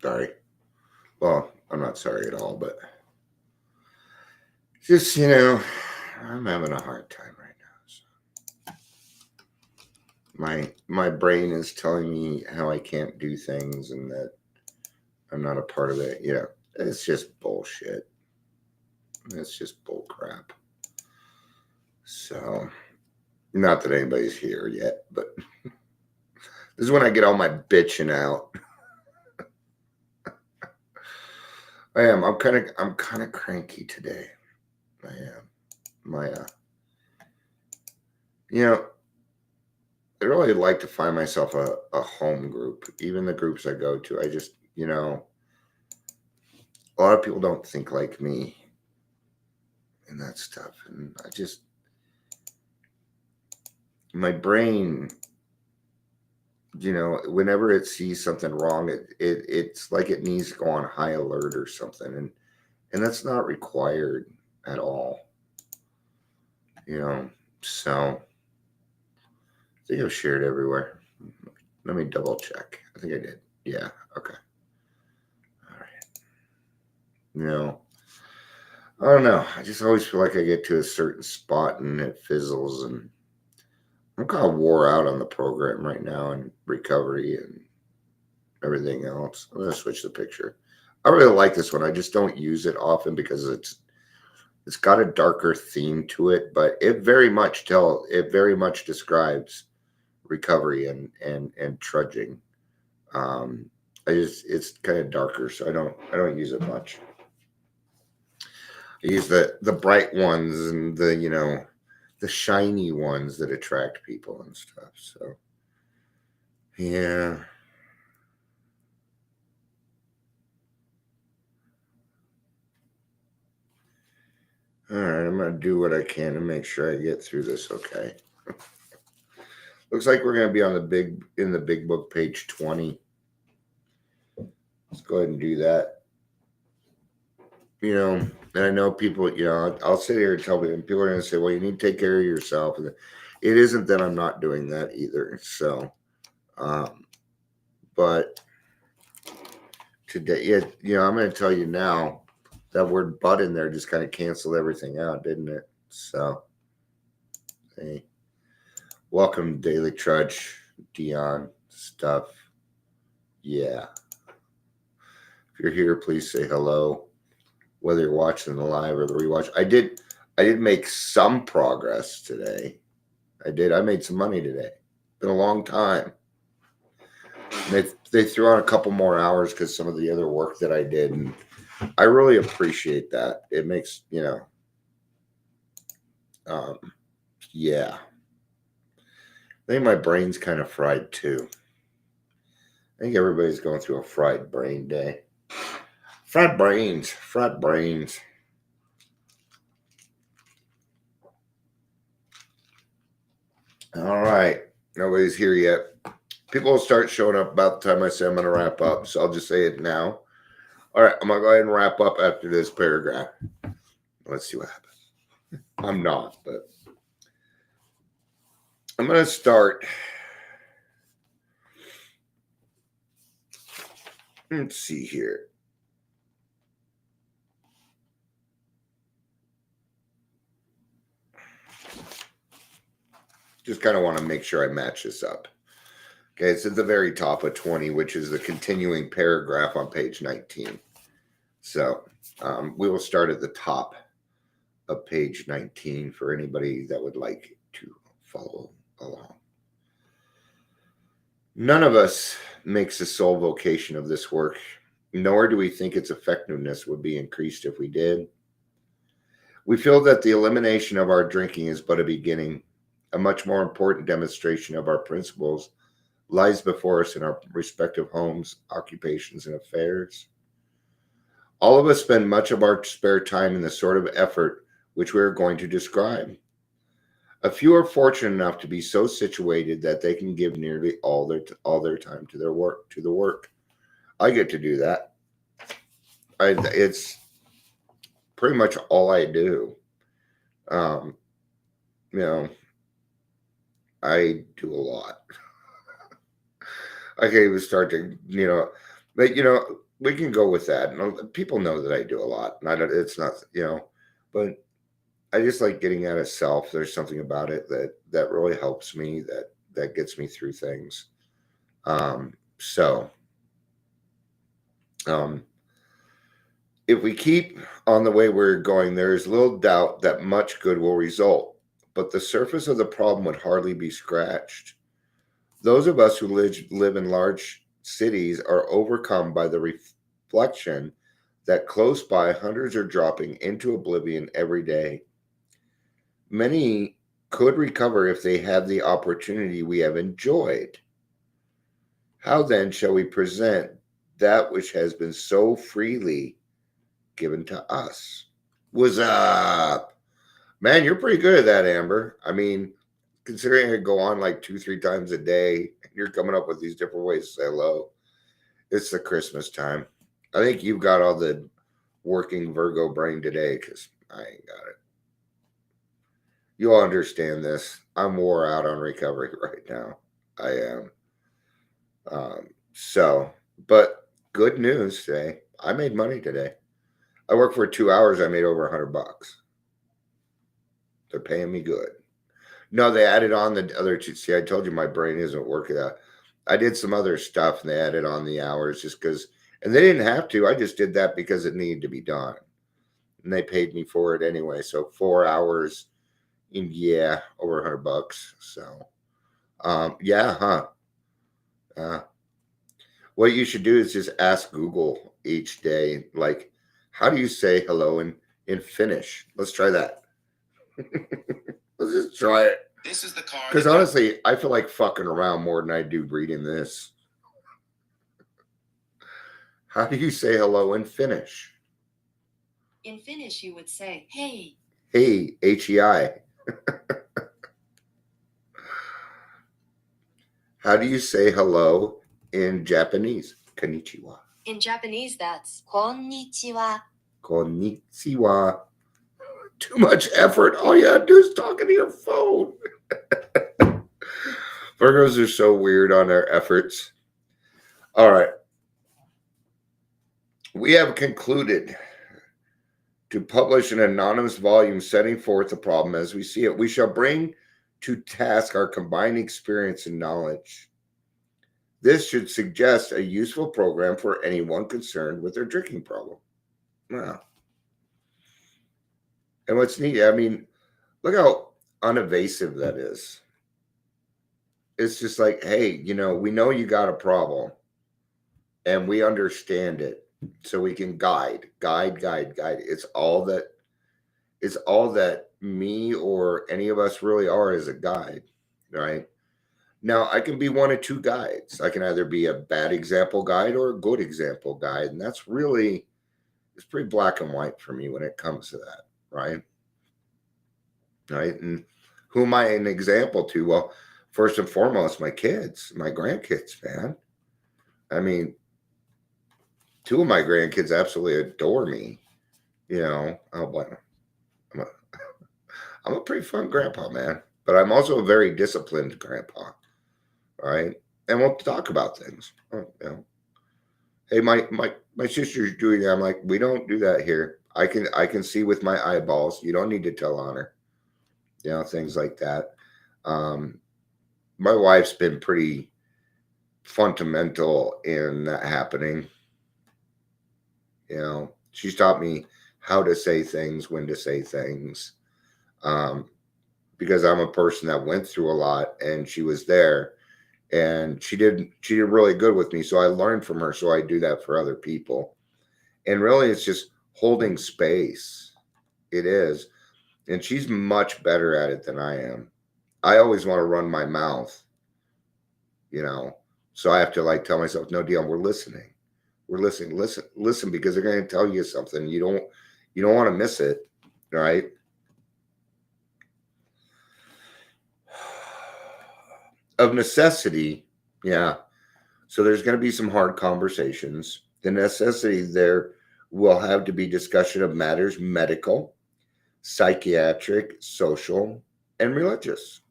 Sorry. Well, I'm not sorry at all, but just, I'm having a hard time right now. So my brain is telling me how I can't do things and that I'm not a part of it. It's just bullshit. It's just bull crap. So, not that anybody's here yet, but this is when I get all my bitching out. I am. I'm kind of cranky today. I am. My you know, I really like to find myself a home group. Even the groups I go to, I just, a lot of people don't think like me and that stuff. And my brain, whenever it sees something wrong, it's like it needs to go on high alert or something. And that's not required at all, you know. So I think I've shared everywhere. Let me double check. I think I did. Yeah. Okay. All right. I don't know. I just always feel like I get to a certain spot and it fizzles, and I'm kind of wore out on the program right now and recovery and everything else. I'm gonna switch the picture. I really like this one. I just don't use it often because it's got a darker theme to it, but it very much describes recovery and trudging. Um, it's kind of darker, so I don't use it much. I use the bright ones and the shiny ones that attract people and stuff. So yeah. All right, I'm gonna do what I can to make sure I get through this. Okay. Looks like we're gonna be on the big book, page 20. Let's go ahead and do that. And I know people. I'll sit here and tell people, and people are gonna say, "Well, you need to take care of yourself." And it isn't that I'm not doing that either. So, um, but today, yeah, I'm gonna tell you now. That word "but" in there just kind of canceled everything out, didn't it? So, hey, welcome, Daily Trudge, Dion, stuff. Yeah. If you're here, please say hello. Whether you're watching the live or the rewatch. I did make some progress today. I did. I made some money today. Been a long time. They threw on a couple more hours because some of the other work that I did, and I really appreciate that. It makes um, yeah. I think my brain's kind of fried too. I think everybody's going through a fried brain day. Fried brains, fried brains. All right. Nobody's here yet. People will start showing up about the time I say I'm going to wrap up. So I'll just say it now. All right. I'm going to go ahead and wrap up after this paragraph. Let's see what happens. I'm not, but I'm going to start. Let's see here. Just kind of want to make sure I match this up. Okay, it's at the very top of 20, which is the continuing paragraph on page 19. So we will start at the top of page 19 for anybody that would like to follow along. None of us makes the sole vocation of this work, nor do we think its effectiveness would be increased if we did. We feel that the elimination of our drinking is but a beginning. A much more important demonstration of our principles lies before us in our respective homes, occupations, and affairs. All of us spend much of our spare time in the sort of effort which we are going to describe. A few are fortunate enough to be so situated that they can give nearly all their time to their work to the work. I get to do that. It's pretty much all I do. Um, you know, I do a lot. I can't even start to, but we can go with that. People know that I do a lot. It's not, but I just like getting out of self. There's something about it that really helps me. That gets me through things. So um, if we keep on the way we're going, there is little doubt that much good will result. But the surface of the problem would hardly be scratched. Those of us who live in large cities are overcome by the reflection that close by hundreds are dropping into oblivion every day. Many could recover if they have the opportunity we have enjoyed. How then shall we present that which has been so freely given to us? What's up? Man, you're pretty good at that, Amber. I mean, considering I go on like 2, 3 times a day, you're coming up with these different ways to say hello. It's the Christmas time. I think you've got all the working Virgo brain today because I ain't got it. You'll understand this. I'm wore out on recovery right now. I am. So, but good news today. I made money today. I worked for 2 hours. I made over $100. They're paying me good. No, they added on the other two. See, I told you my brain isn't working out. I did some other stuff and they added on the hours just because, and they didn't have to. I just did that because it needed to be done. And they paid me for it anyway. So 4 hours, and yeah, over $100. So, yeah, huh? What you should do is just ask Google each day, like, how do you say hello in Finnish? Let's try that. Let's just try it. This is the car. Because honestly, I feel like fucking around more than I do reading this. How do you say hello in Finnish? In Finnish, you would say, hey. Hey, H-E-I. How do you say hello in Japanese? Konnichiwa. In Japanese, that's konnichiwa. Konnichiwa. Too much effort. All you have to do is talk into your phone. Virgos are so weird on their efforts. All right. We have concluded to publish an anonymous volume setting forth the problem as we see it. We shall bring to task our combined experience and knowledge. This should suggest a useful program for anyone concerned with their drinking problem. Wow. And what's neat, I mean, look how unevasive that is. It's just like, hey, we know you got a problem and we understand it. So we can guide. It's all that me or any of us really are is a guide, right? Now I can be one of two guides. I can either be a bad example guide or a good example guide. And it's pretty black and white for me when it comes to that, right? Right. And who am I an example to? Well, first and foremost, my kids, my grandkids, man. I mean, 2 of my grandkids absolutely adore me. I'll blame them. I'm a pretty fun grandpa, man. But I'm also a very disciplined grandpa. Right? And we'll talk about things. Hey, my sister's doing that. I'm like, we don't do that here. I can see with my eyeballs. You don't need to tell on her. Things like that. My wife's been pretty fundamental in that happening. She's taught me how to say things, when to say things, because I'm a person that went through a lot, and she was there, and she did really good with me. So I learned from her. So I do that for other people, and really, it's just holding space. It is, and she's much better at it than I am. I always want to run my mouth, so I have to tell myself, no, Dion, we're listening. We're listening. Listen, because they're going to tell you something. You don't want to miss it, right? Of necessity, yeah. So there's going to be some hard conversations. The necessity there will have to be discussion of matters medical, psychiatric, social, and religious.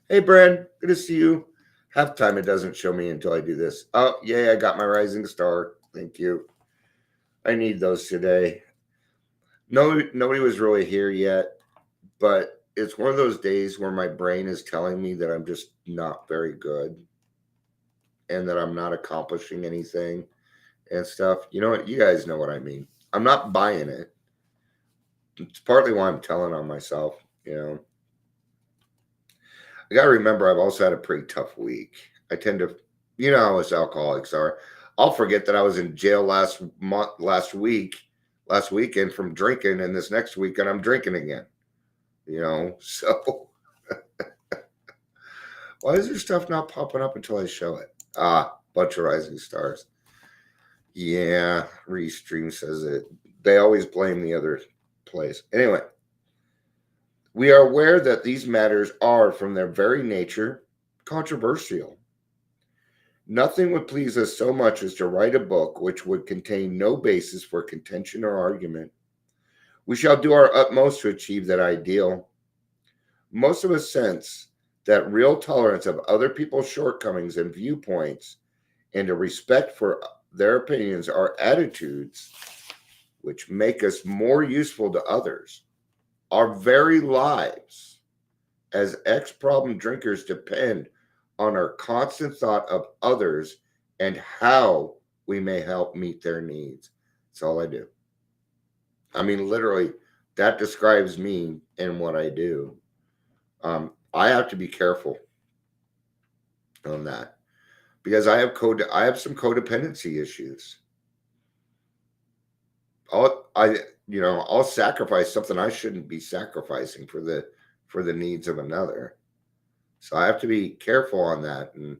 Hey, Brad, good to see you. Half the time it doesn't show me until I do this. Oh, yeah, I got my rising star. Thank you. I need those today. No, nobody was really here yet, but it's one of those days where my brain is telling me that I'm just not very good and that I'm not accomplishing anything and stuff. You know what? You guys know what I mean. I'm not buying it. It's partly why I'm telling on myself, you know. I got to remember I've also had a pretty tough week. I tend to, you know how us alcoholics are. I'll forget that I was in jail last weekend from drinking, and this next weekend I'm drinking again. You know, so why is there stuff not popping up until I show it? Bunch of rising stars. Yeah, Restream says it. They always blame the other place. Anyway, we are aware that these matters are, from their very nature, controversial. Nothing would please us so much as to write a book which would contain no basis for contention or argument. We shall do our utmost to achieve that ideal. Most of us sense that real tolerance of other people's shortcomings and viewpoints and a respect for their opinions are attitudes which make us more useful to others. Our very lives as ex-problem drinkers depend on our constant thought of others and how we may help meet their needs. That's all I do. I mean, literally, that describes me and what I do. I have to be careful on that because I have some codependency issues. I'll sacrifice something I shouldn't be sacrificing for the needs of another. So I have to be careful on that, and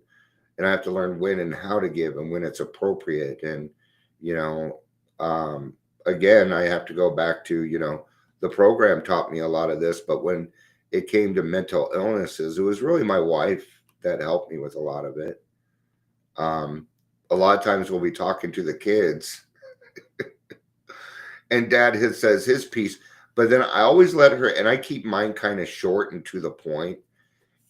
I have to learn when and how to give and when it's appropriate. And again, I have to go back to the program taught me a lot of this, but when it came to mental illnesses, it was really my wife that helped me with a lot of it. A lot of times we'll be talking to the kids and dad says his piece, but then I always let her, and I keep mine kind of short and to the point.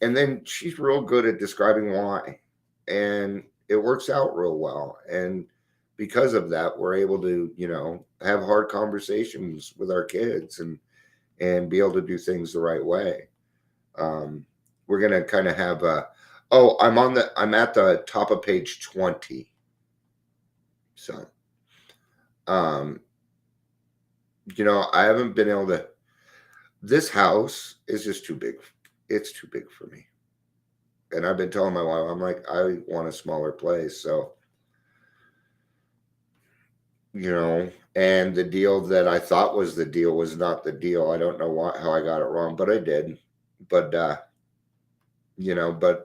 And then she's real good at describing why. And it works out real well. And because of that, we're able to, have hard conversations with our kids and be able to do things the right way. We're going to kind of have I'm at the top of page 20. So, I haven't been able to, this house is just too big. It's too big for me. And I've been telling my wife, I'm like, I want a smaller place. So, and the deal that I thought was the deal was not the deal. I don't know how I got it wrong, but I did. But, but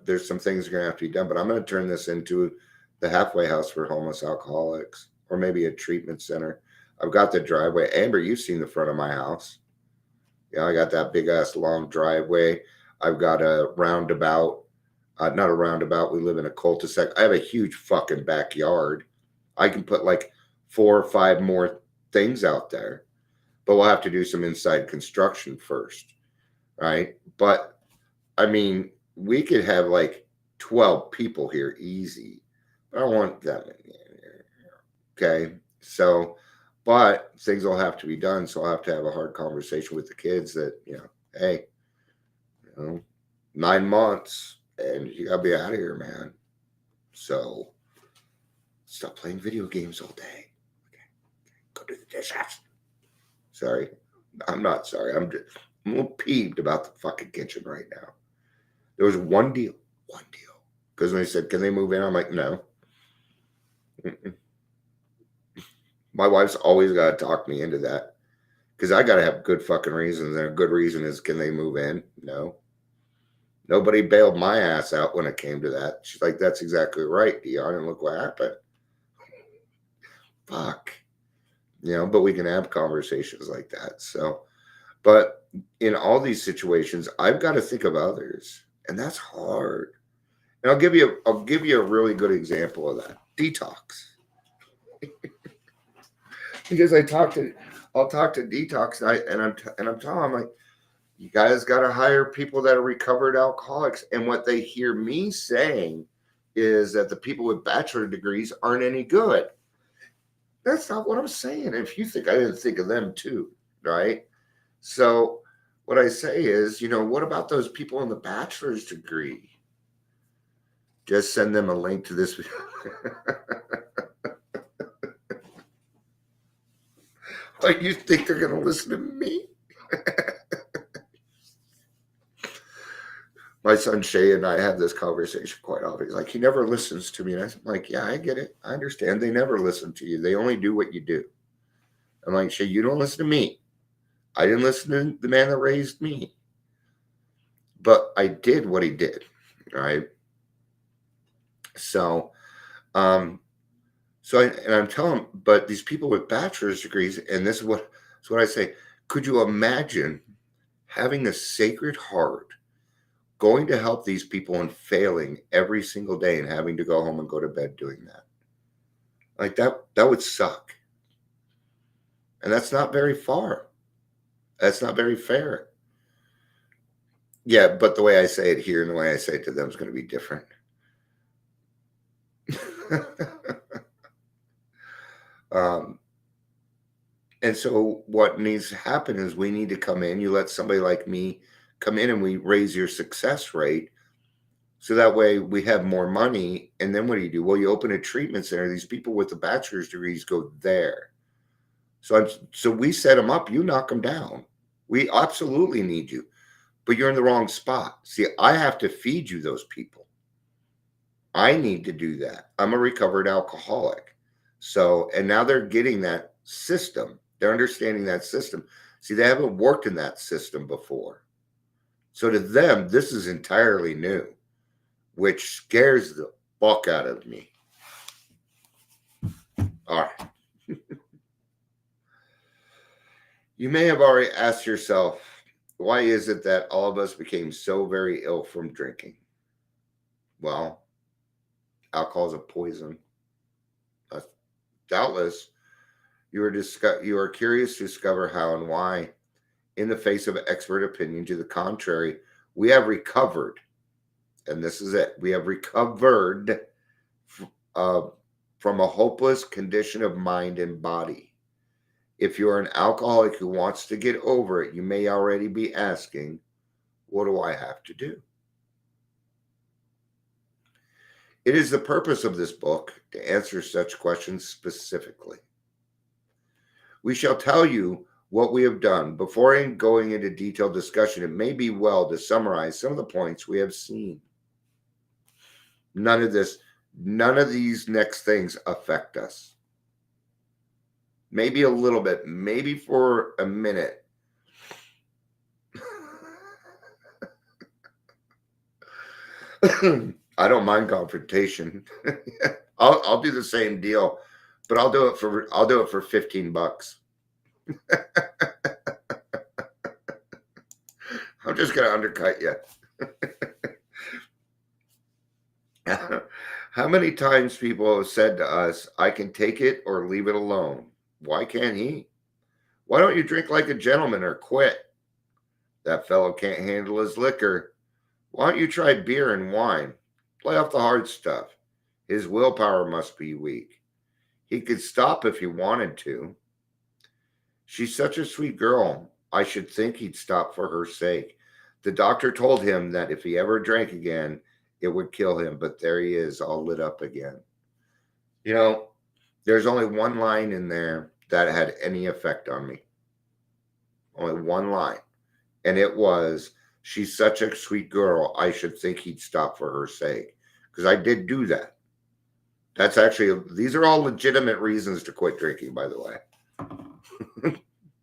there's some things going to have to be done. But I'm going to turn this into the halfway house for homeless alcoholics, or maybe a treatment center. I've got the driveway. Amber, you've seen the front of my house. Yeah, I got that big ass long driveway. I've got a roundabout, not a roundabout. We live in a cul-de-sac. I have a huge fucking backyard. I can put like 4 or 5 more things out there, but we'll have to do some inside construction first, right? But I mean, we could have like 12 people here easy. I don't want that many in here. Okay, so, but things will have to be done. So I'll have to have a hard conversation with the kids that, hey, 9 months and you gotta be out of here, man. So stop playing video games all day. Okay. Go do the dishes. Sorry. I'm not sorry. I'm a little peeved about the fucking kitchen right now. There was one deal. Because when they said, can they move in? I'm like, no. Mm-mm. My wife's always got to talk me into that. Because I got to have good fucking reasons. And a good reason is, can they move in? No. Nobody bailed my ass out when it came to that. She's like, that's exactly right, Dion. And look what happened. Fuck. But we can have conversations like that. So, but in all these situations, I've got to think of others. And that's hard. And I'll give you a really good example of that. Detox. Because I'll talk to Detox and I'm telling them, like, you guys got to hire people that are recovered alcoholics. And what they hear me saying is that the people with bachelor degrees aren't any good. That's not what I'm saying. If you think I didn't think of them too, right? So what I say is, what about those people in the bachelor's degree? Just send them a link to this. Like, you think they're going to listen to me? My son Shay and I have this conversation quite often. He's like, he never listens to me. And I'm like, yeah, I get it. I understand. They never listen to you. They only do what you do. I'm like, Shay, you don't listen to me. I didn't listen to the man that raised me. But I did what he did. Right. So, I'm telling him, but these people with bachelor's degrees, and this is what I say. Could you imagine having a sacred heart, going to help these people and failing every single day and having to go home and go to bed doing that? Like that would suck. And that's not very far. That's not very fair. Yeah, but the way I say it here and the way I say it to them is going to be different. And so what needs to happen is we need to come in. You let somebody like me come in and we raise your success rate. So that way we have more money. And then what do? Well, you open a treatment center. These people with the bachelor's degrees go there. So we set them up. You knock them down. We absolutely need you, but you're in the wrong spot. See, I have to feed you those people. I need to do that. I'm a recovered alcoholic. So, and now they're getting that system. They're understanding that system. See, they haven't worked in that system before. So to them, this is entirely new, which scares the fuck out of me. All right. You may have already asked yourself, why is it that all of us became so very ill from drinking? Well, alcohol is a poison. Doubtless, you are curious to discover how and why, in the face of expert opinion to the contrary, we have recovered, and this is it, we have recovered from a hopeless condition of mind and body. If you're an alcoholic who wants to get over it, you may already be asking, what do I have to do? It is the purpose of this book to answer such questions specifically. We shall tell you what we have done. Before going into detailed discussion, it may be well to summarize some of the points we have seen. None of these next things affect us. Maybe a little bit, maybe for a minute. I don't mind confrontation. I'll do the same deal, but I'll do it for $15. I'm just gonna undercut you. How many times people have said to us, I can take it or leave it alone. Why can't he? Why don't you drink like a gentleman or quit? That fellow can't handle his liquor. Why don't you try beer and wine? Play off the hard stuff. His willpower must be weak. He could stop if he wanted to. She's such a sweet girl. I should think he'd stop for her sake. The doctor told him that if he ever drank again, it would kill him. But there he is, all lit up again. There's only one line in there that had any effect on me. Only one line. And it was, she's such a sweet girl, I should think he'd stop for her sake. Because I did do that. That's actually, these are all legitimate reasons to quit drinking, by the way.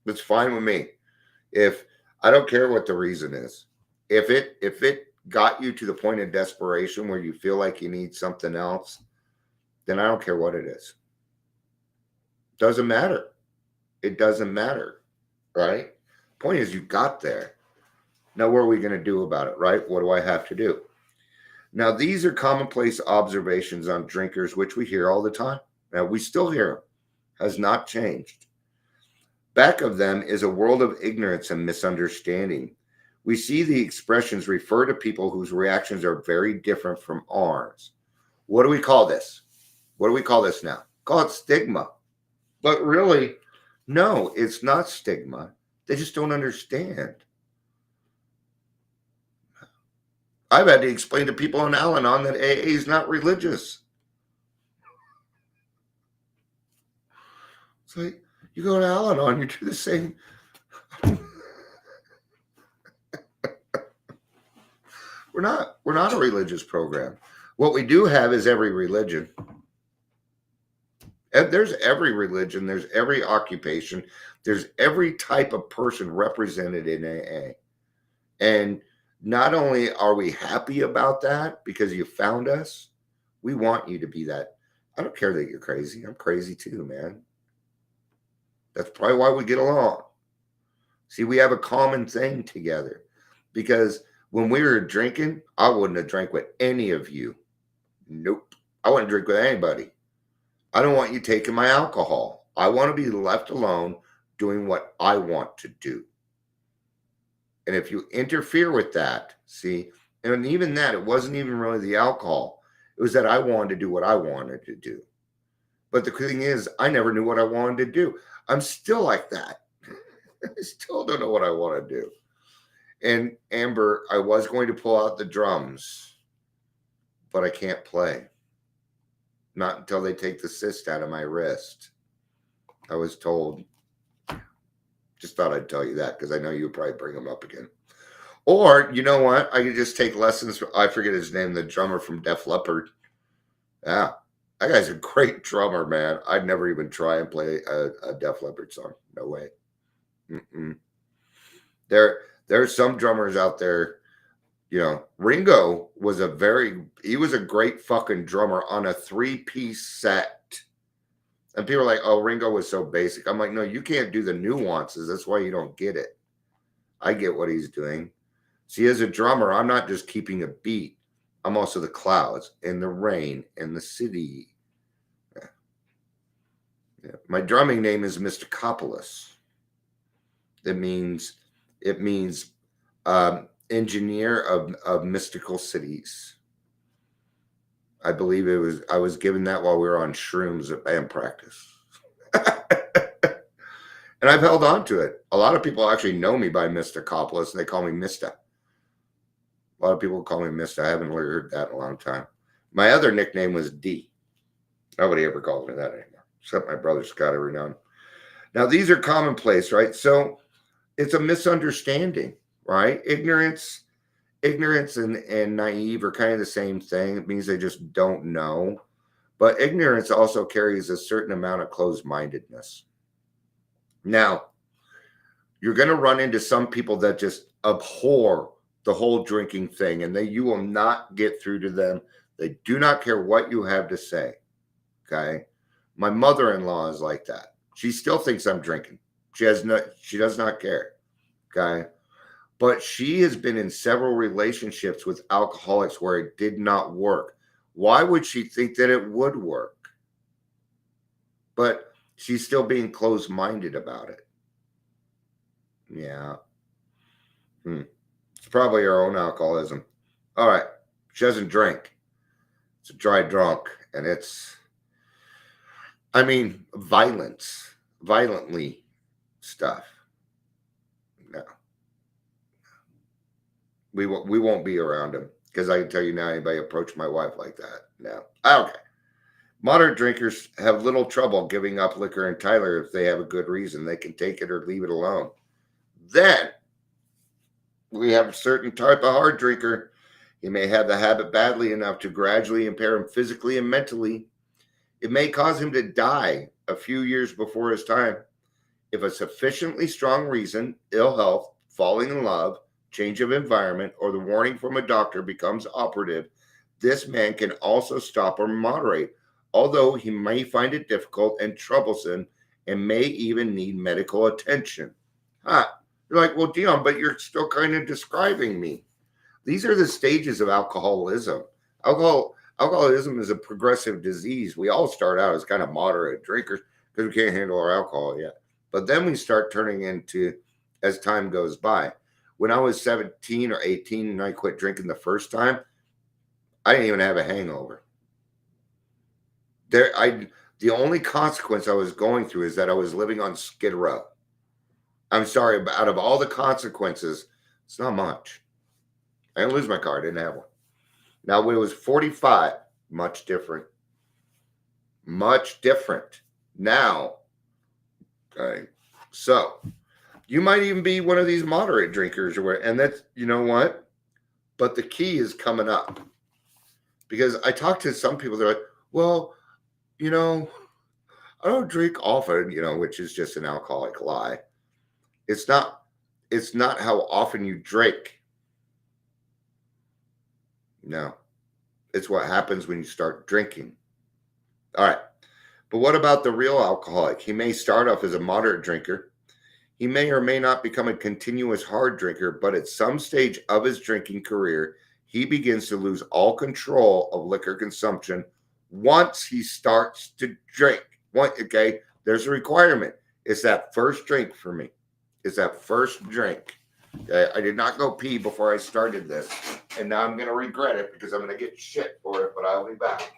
It's fine with me. I don't care what the reason is. If it got you to the point of desperation where you feel like you need something else, then I don't care what it is. Doesn't matter. It doesn't matter, right? Point is, you got there. Now, what are we going to do about it, right? What do I have to do? Now, these are commonplace observations on drinkers, which we hear all the time. Now, we still hear them. Has not changed. Back of them is a world of ignorance and misunderstanding. We see the expressions refer to people whose reactions are very different from ours. What do we call this? What do we call this now? Call it stigma. But really, no, it's not stigma. They just don't understand. I've had to explain to people in Al Anon that AA is not religious. It's like, you go to Al Anon, you do the same. We're not a religious program. What we do have is every religion. And there's every religion, there's every occupation, there's every type of person represented in AA. And not only are we happy about that because you found us, we want you to be that. I don't care that you're crazy. I'm crazy too, man. That's probably why we get along. See, we have a common thing together because when we were drinking, I wouldn't have drank with any of you. Nope. I wouldn't drink with anybody. I don't want you taking my alcohol. I want to be left alone doing what I want to do. And if you interfere with that, see, and even that, it wasn't even really the alcohol. It was that I wanted to do what I wanted to do. But the thing is, I never knew what I wanted to do. I'm still like that. I still don't know what I want to do. And Amber, I was going to pull out the drums, but I can't play. Not until they take the cyst out of my wrist. I was told. Just thought I'd tell you that because I know you'll probably bring them up again. Or, you know what? I could just take lessons. I forget his name, the drummer from Def Leppard. Yeah, that guy's a great drummer, man. I'd never even try and play a Def Leppard song. No way. Mm-mm. There's some drummers out there. You know, Ringo was a great fucking drummer on a 3-piece set. And people are like, oh, Ringo was so basic. I'm like, no, you can't do the nuances. That's why you don't get it. I get what he's doing. See, as a drummer, I'm not just keeping a beat. I'm also the clouds and the rain and the city. Yeah. Yeah. My drumming name is Mysticopolis. It means engineer of mystical cities. I believe I was given that while we were on shrooms at band practice. And I've held on to it. A lot of people actually know me by Mysticopolis, and they call me Mista. A lot of people call me Mista. I haven't heard that in a long time. My other nickname was D. Nobody ever calls me that anymore, except my brother Scott every now and then. Now, these are commonplace, right? So it's a misunderstanding, right? Ignorance and naive are kind of the same thing. It means they just don't know. But ignorance also carries a certain amount of closed-mindedness. Now, you're going to run into some people that just abhor the whole drinking thing, and you will not get through to them. They do not care what you have to say. Okay. My mother-in-law is like that. She still thinks I'm drinking. She does not care. Okay. But she has been in several relationships with alcoholics where it did not work. Why would she think that it would work? But she's still being closed-minded about it. Yeah. It's probably her own alcoholism. All right. She doesn't drink. It's a dry drunk. And it's, violently stuff. No. We won't be around him because I can tell you now, anybody approach my wife like that. No. Okay. Modern drinkers have little trouble giving up liquor and Tyler if they have a good reason. They can take it or leave it alone. Then we have a certain type of hard drinker. He may have the habit badly enough to gradually impair him physically and mentally. It may cause him to die a few years before his time. If a sufficiently strong reason, ill health, falling in love, change of environment, or the warning from a doctor becomes operative, this man can also stop or moderate, although he may find it difficult and troublesome and may even need medical attention. You're like, well, Dion, but you're still kind of describing me. These are the stages of alcoholism. Alcoholism is a progressive disease. We all start out as kind of moderate drinkers because we can't handle our alcohol yet. But then we start turning into, as time goes by. When I was 17 or 18 and I quit drinking the first time, I didn't even have a hangover. The only consequence I was going through is that I was living on Skid Row. I'm sorry, but out of all the consequences, it's not much. I didn't lose my car. I didn't have one. Now, when it was 45, much different. Much different. Now, okay, so you might even be one of these moderate drinkers, and that's, you know what? But the key is coming up. Because I talk to some people, they're like, well, you know, I don't drink often, which is just an alcoholic lie. It's not how often you drink. No. It's what happens when you start drinking. All right. But what about the real alcoholic? He may start off as a moderate drinker. He may or may not become a continuous hard drinker, but at some stage of his drinking career, he begins to lose all control of liquor consumption once he starts to drink. Okay, there's a requirement. It's that first drink for me. It's that first drink. Okay? I did not go pee before I started this, and now I'm going to regret it because I'm going to get shit for it, but I'll be back.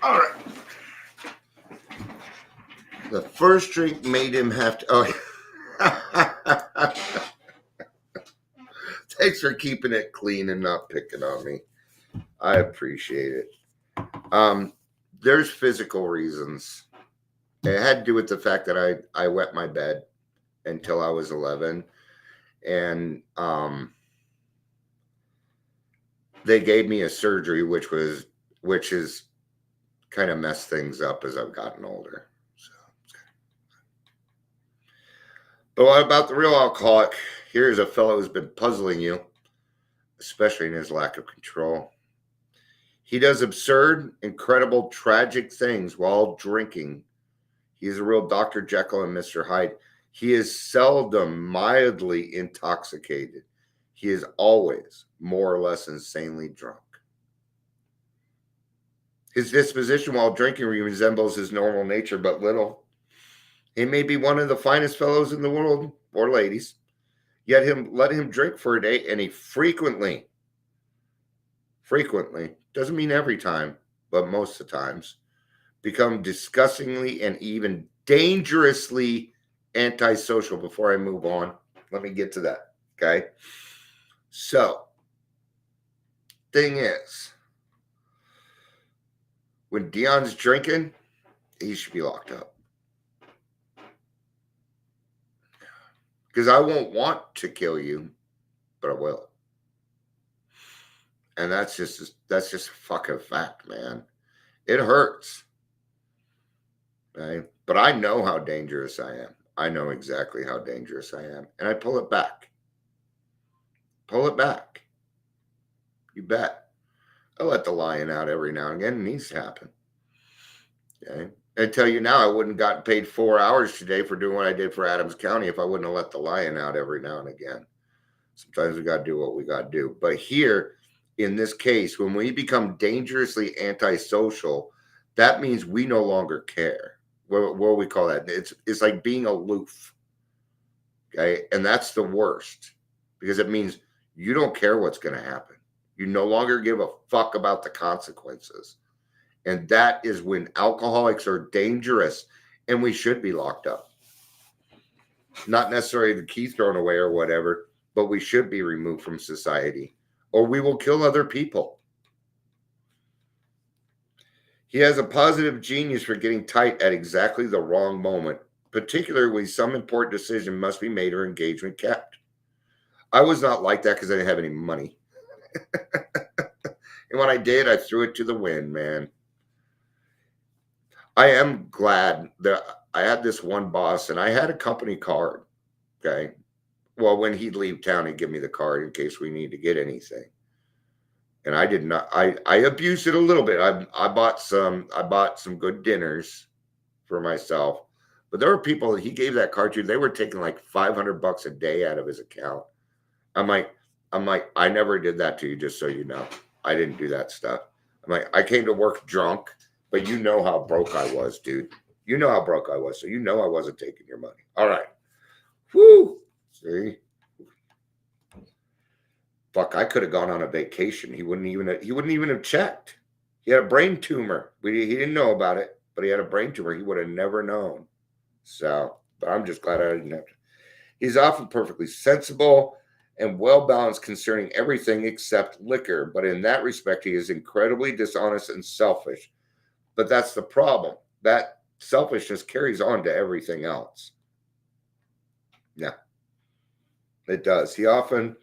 All right. The first drink made him have to. Oh, thanks for keeping it clean and not picking on me. I appreciate it. There's physical reasons. It had to do with the fact that I wet my bed until I was 11, and they gave me a surgery, which is kind of messed things up as I've gotten older. So, but what about the real alcoholic? Here's a fellow who's been puzzling you, especially in his lack of control. He does absurd, incredible, tragic things while drinking. He's a real Dr. Jekyll and Mr. Hyde. He is seldom mildly intoxicated. He is always more or less insanely drunk. His disposition while drinking resembles his normal nature but little. He may be one of the finest fellows in the world, or ladies, yet let him drink for a day, and he frequently, doesn't mean every time, but most of the times, become disgustingly and even dangerously antisocial. Before I move on, let me get to that, okay? So, thing is, when Dion's drinking, he should be locked up. Because I won't want to kill you, but I will. And that's just a fucking fact, man. It hurts. Okay? But I know how dangerous I am. I know exactly how dangerous I am. And I pull it back. Pull it back. You bet. I let the lion out every now and again. It needs to happen. Okay? I tell you now, I wouldn't have gotten paid 4 hours today for doing what I did for Adams County if I wouldn't have let the lion out every now and again. Sometimes we got to do what we got to do. But here, in this case, when we become dangerously antisocial, that means we no longer care. What we call that? It's like being aloof. Okay? And that's the worst because it means you don't care what's going to happen. You no longer give a fuck about the consequences. And that is when alcoholics are dangerous and we should be locked up. Not necessarily the key thrown away or whatever, but we should be removed from society or we will kill other people. He has a positive genius for getting tight at exactly the wrong moment, particularly when some important decision must be made or engagement kept. I was not like that because I didn't have any money. And when I did, I threw it to the wind, man. I am glad that I had this one boss, and I had a company card. Okay. Well, when he'd leave town, he'd give me the card in case we need to get anything. And I did not. I abused it a little bit. I bought some good dinners for myself, but there were people that he gave that card to. They were taking like $500 a day out of his account. I'm like, I never did that to you. Just so you know, I didn't do that stuff. I'm like, I came to work drunk, but you know how broke I was, dude. You know how broke I was, so you know I wasn't taking your money. All right. Whoo. See. Fuck, I could have gone on a vacation. He wouldn't even have checked. He had a brain tumor. He didn't know about it, but he had a brain tumor. He would have never known. So, but I'm just glad I didn't have to. He's often perfectly sensible and well balanced concerning everything except liquor, but in that respect, he is incredibly dishonest and selfish. But that's the problem. That selfishness carries on to everything else. Yeah, it does. He often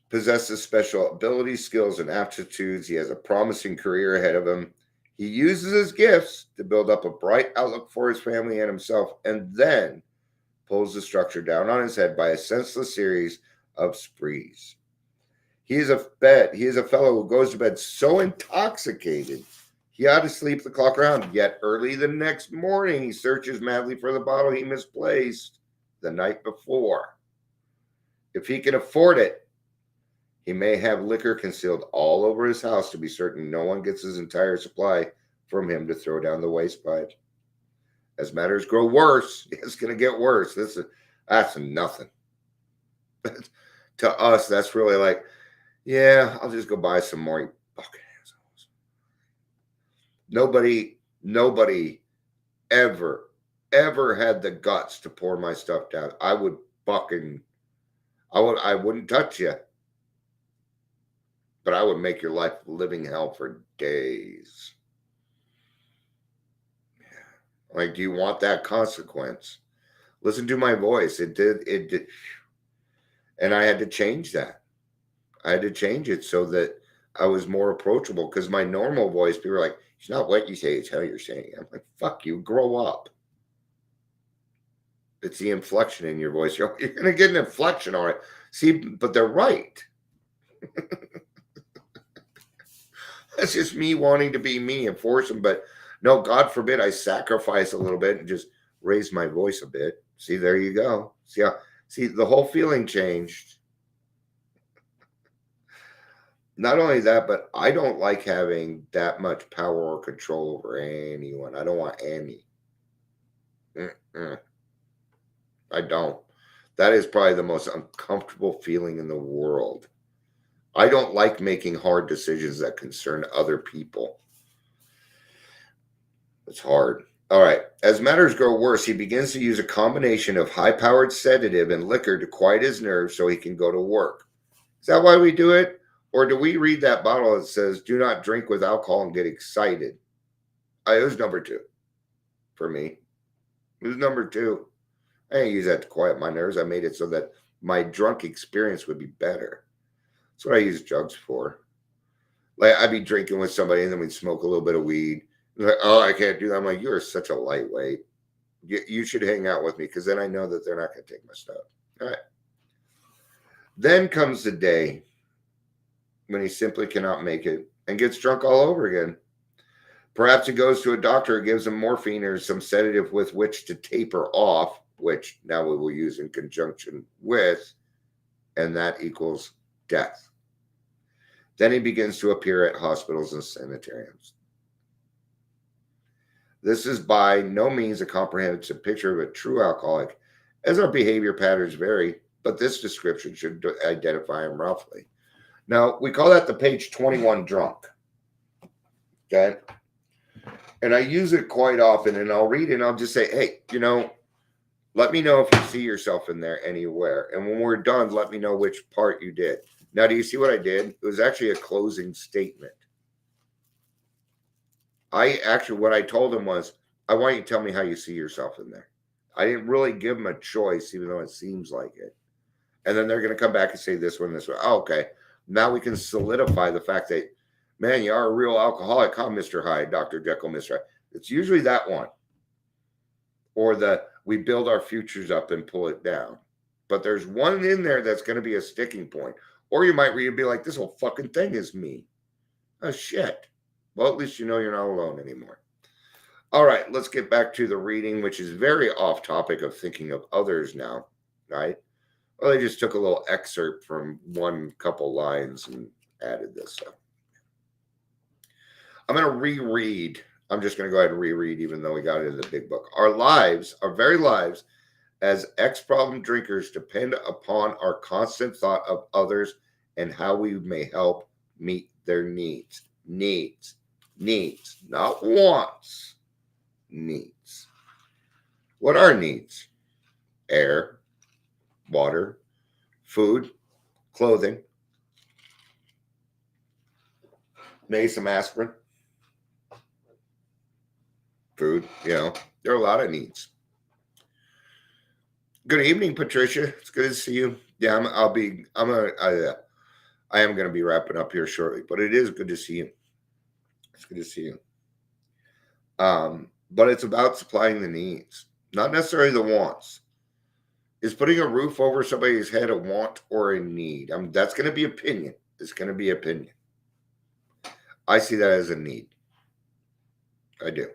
possesses special abilities, skills, and aptitudes. He has a promising career ahead of him. He uses his gifts to build up a bright outlook for his family and himself, and then pulls the structure down on his head by a senseless series of sprees. He is a fellow who goes to bed so intoxicated he ought to sleep the clock around. Yet early the next morning, he searches madly for the bottle he misplaced the night before. If he can afford it, he may have liquor concealed all over his house to be certain no one gets his entire supply from him to throw down the wastepipe. As matters grow worse, it's going to get worse. That's nothing. To us, that's really like, yeah, I'll just go buy some more. You fucking assholes. Nobody ever had the guts to pour my stuff down. I wouldn't touch you. But I would make your life living hell for days. Like, do you want that consequence? Listen to my voice. It did. And I had to change that. I had to change it so that I was more approachable, because my normal voice, people are like, it's not what you say, it's how you're saying it. I'm like, fuck you, grow up. It's the inflection in your voice. You're going to get an inflection on it. See, but they're right. That's just me wanting to be me and force them. But no, God forbid I sacrifice a little bit and just raise my voice a bit. See, there you go. See, the whole feeling changed. Not only that, but I don't like having that much power or control over anyone. I don't want any. I don't. That is probably the most uncomfortable feeling in the world. I don't like making hard decisions that concern other people. It's hard. All right. As matters grow worse, he begins to use a combination of high-powered sedative and liquor to quiet his nerves so he can go to work. Is that why we do it? Or do we read that bottle that says, do not drink with alcohol and get excited? It was number 2 for me. It was number 2. I didn't use that to quiet my nerves. I made it so that my drunk experience would be better. That's what I use drugs for. Like, I'd be drinking with somebody and then we'd smoke a little bit of weed. Like, oh, I can't do that. I'm like, you're such a lightweight. You should hang out with me, because then I know that they're not going to take my stuff. All right. Then comes the day when he simply cannot make it and gets drunk all over again. Perhaps he goes to a doctor who gives him morphine or some sedative with which to taper off, which now we will use in conjunction with, and that equals death. Then he begins to appear at hospitals and sanitariums. This is by no means a comprehensive picture of a true alcoholic, as our behavior patterns vary, but this description should identify him roughly. Now, we call that the page 21 drunk. Okay? And I use it quite often, and I'll read it and I'll just say, hey, let me know if you see yourself in there anywhere. And when we're done, let me know which part you did. Now, do you see what I did? It was actually a closing statement. What I told him was, I want you to tell me how you see yourself in there. I didn't really give them a choice, even though it seems like it. And then they're going to come back and say this one, this one. Oh, okay. Now we can solidify the fact that, man, you are a real alcoholic, huh, Mr. Hyde, Dr. Jekyll, Mr. Hyde. It's usually that one. or we build our futures up and pull it down. But there's one in there that's going to be a sticking point. Or you might read and be like, this whole fucking thing is me. Oh, shit. Well, at least you know you're not alone anymore. All right, let's get back to the reading, which is very off topic of thinking of others now, right? Well, they just took a little excerpt from one couple lines and added this up. I'm going to reread. I'm just going to go ahead and reread, even though we got it in the big book. Our lives, our very lives, as ex-problem drinkers depend upon our constant thought of others and how we may help meet their needs. Needs, not wants. Needs. What are needs? Air, water, food, clothing, maybe some aspirin. Food, there are a lot of needs. Good evening, Patricia. It's good to see you. Yeah, I am going to be wrapping up here shortly, but it is good to see you. It's good to see you. But it's about supplying the needs, not necessarily the wants. Is putting a roof over somebody's head a want or a need? That's going to be opinion. It's going to be opinion. I see that as a need. I do.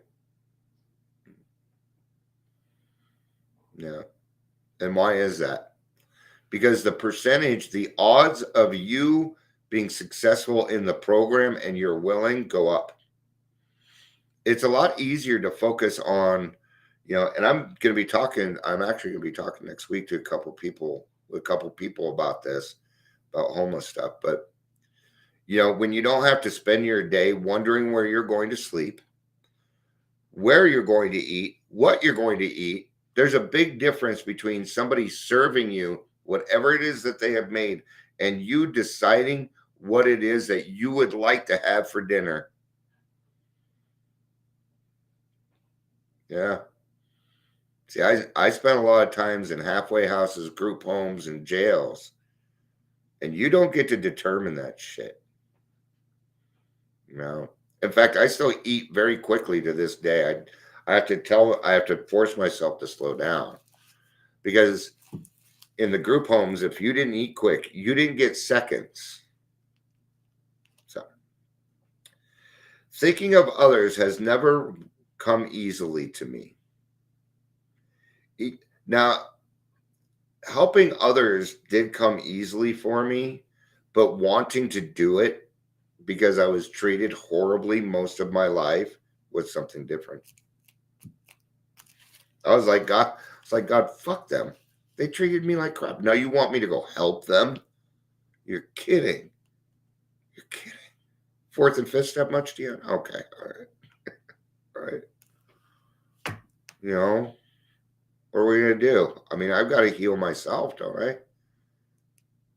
Yeah. And why is that? Because the odds of you being successful in the program and you're willing go up. It's a lot easier to focus on, and I'm actually going to be talking next week to a couple people about this, about homeless stuff. But, when you don't have to spend your day wondering where you're going to sleep, where you're going to eat, what you're going to eat, there's a big difference between somebody serving you whatever it is that they have made and you deciding what it is that you would like to have for dinner. Yeah. See, I spent a lot of times in halfway houses, group homes, and jails. And you don't get to determine that shit. No. In fact, I still eat very quickly to this day. I have to force myself to slow down. Because in the group homes, if you didn't eat quick, you didn't get seconds. So, thinking of others has never come easily to me. Now, helping others did come easily for me, but wanting to do it because I was treated horribly most of my life was something different. I was like, God, fuck them. They treated me like crap. Now you want me to go help them? You're kidding. You're kidding. Fourth and fifth step much to you? Okay. All right. All right. What are we going to do? I mean, I've got to heal myself, don't I?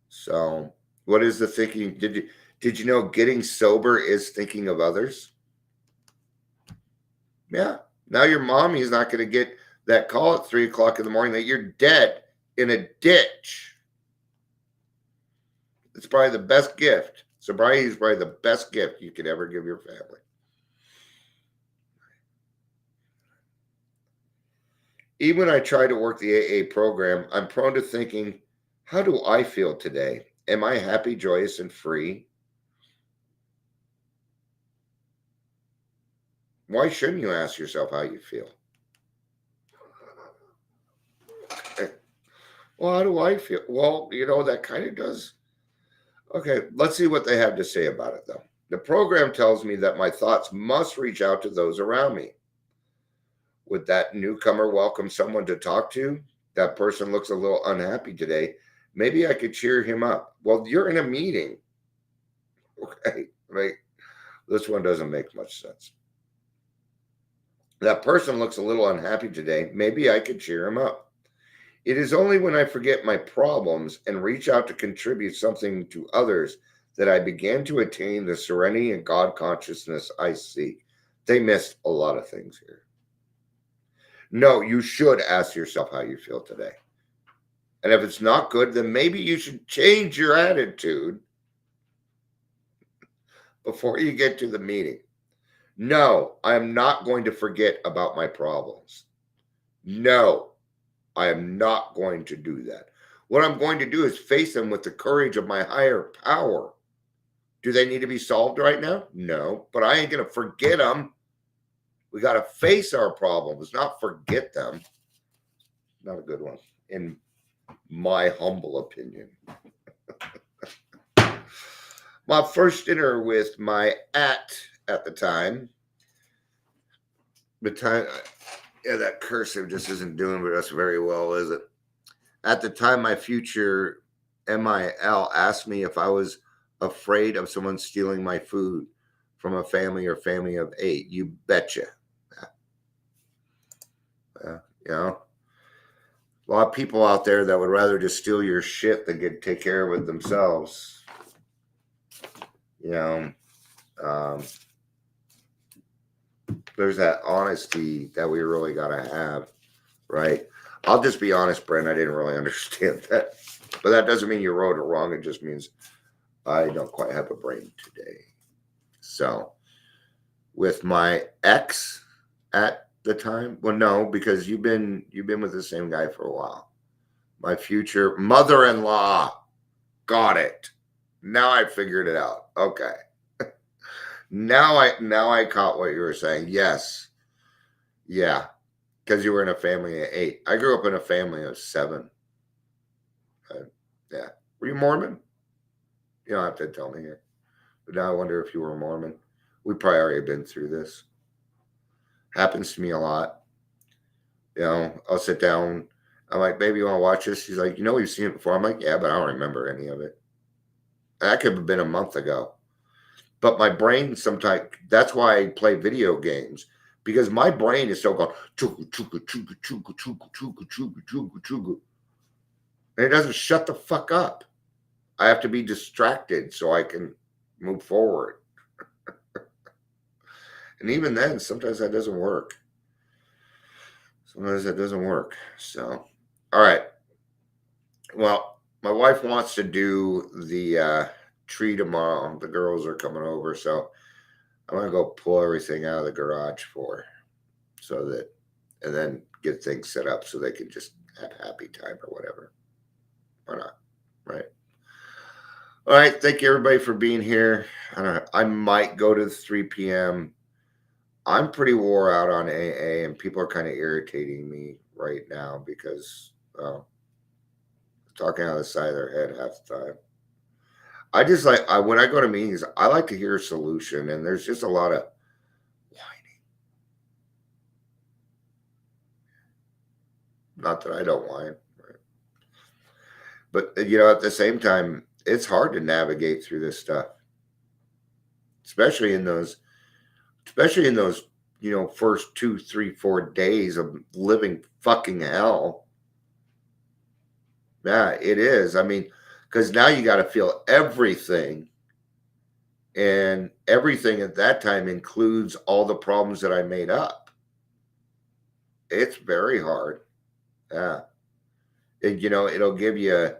So what is the thinking? Did you know getting sober is thinking of others? Yeah. Now your mommy is not going to get that call at 3 o'clock in the morning that you're dead in a ditch. It's probably the best gift. Sobriety is probably the best gift you could ever give your family. Even when I try to work the AA program, I'm prone to thinking, how do I feel today? Am I happy, joyous, and free? Why shouldn't you ask yourself how you feel? Well, how do I feel? Well, that kind of does. Okay, let's see what they have to say about it, though. The program tells me that my thoughts must reach out to those around me. Would that newcomer welcome someone to talk to? That person looks a little unhappy today. Maybe I could cheer him up. Well, you're in a meeting. Okay, right? This one doesn't make much sense. That person looks a little unhappy today. Maybe I could cheer him up. It is only when I forget my problems and reach out to contribute something to others that I began to attain the serenity and God consciousness I seek. They missed a lot of things here. No, you should ask yourself how you feel today. And if it's not good, then maybe you should change your attitude before you get to the meeting. No, I'm not going to forget about my problems. No, I am not going to do that. What I'm going to do is face them with the courage of my higher power. Do they need to be solved right now? No, but I ain't going to forget them. We got to face our problems, not forget them. Not a good one, in my humble opinion. My first dinner with my at the time, yeah, that cursive just isn't doing us very well, is it? At the time, my future MIL asked me if I was afraid of someone stealing my food from a family or family of 8. You betcha. You know, a lot of people out there that would rather just steal your shit than take care of it themselves. You know, there's that honesty that we really got to have, right? I'll just be honest, Brent, I didn't really understand that. But that doesn't mean you wrote it wrong. It just means I don't quite have a brain today. So, with my ex at the time, well, no, because you've been with the same guy for a while. My future mother-in-law, got it. Now I figured it out. Okay. Now I caught what you were saying. Yes. Yeah. Because you were in a family of 8. I grew up in a family of 7. Yeah. Were you Mormon? You don't have to tell me here. But now I wonder if you were Mormon. We probably already been through this. Happens to me a lot. You know, I'll sit down. I'm like, baby, you want to watch this? She's like, we've seen it before. I'm like, yeah, but I don't remember any of it. That could have been a month ago. But my brain sometimes, that's why I play video games. Because my brain is still going, chugu, chugu, chugu, chugu, chugu, chugu, chugu, chugu, chugu. And it doesn't shut the fuck up. I have to be distracted so I can move forward. And even then, sometimes that doesn't work. So, all right. Well, my wife wants to do the tree tomorrow. The girls are coming over, so I'm gonna go pull everything out of the garage for her, so that, and then get things set up so they can just have happy time or whatever. Why not? Right. All right. Thank you everybody for being here. I don't know. I might go to the 3 p.m. I'm pretty wore out on AA, and people are kind of irritating me right now because talking out of the side of their head half the time. I just when I go to meetings, I like to hear a solution, and there's just a lot of whining. Not that I don't whine, right? But at the same time, it's hard to navigate through this stuff, especially in those first 2, 3, 4 days of living fucking hell. Yeah, it is. I mean, because now you got to feel everything. And everything at that time includes all the problems that I made up. It's very hard. Yeah. And, it'll give you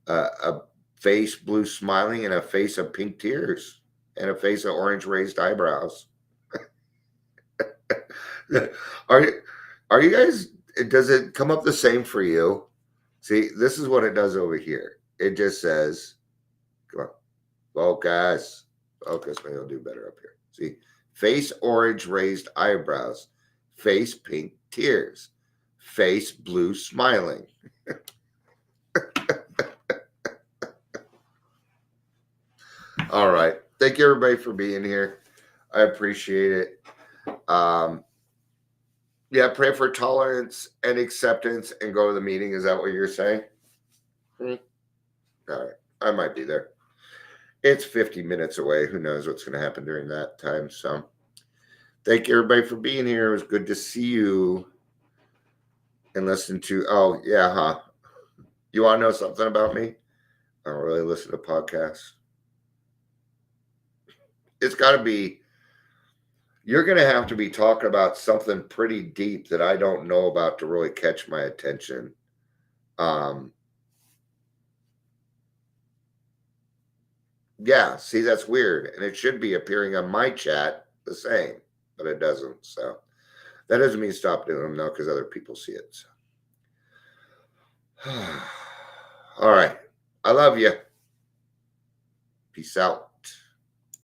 a face blue smiling and a face of pink tears and a face of orange raised eyebrows. Are you guys, does it come up the same for you? See, this is what it does over here. It just says, come on, focus. Maybe I'll do better up here. See, face orange raised eyebrows, face pink tears, face blue smiling. All right. Thank you everybody for being here. I appreciate it. Yeah, pray for tolerance and acceptance and go to the meeting. Is that what you're saying? All right. I might be there. It's 50 minutes away. Who knows what's going to happen during that time. So thank you everybody for being here. It was good to see you and listen to, oh yeah, huh? You want to know something about me? I don't really listen to podcasts. It's got to be, you're going to have to be talking about something pretty deep that I don't know about to really catch my attention. Yeah, see, that's weird. And it should be appearing on my chat the same, but it doesn't. So, That doesn't mean stop doing them though, because other people see it. So. All right. I love you. Peace out.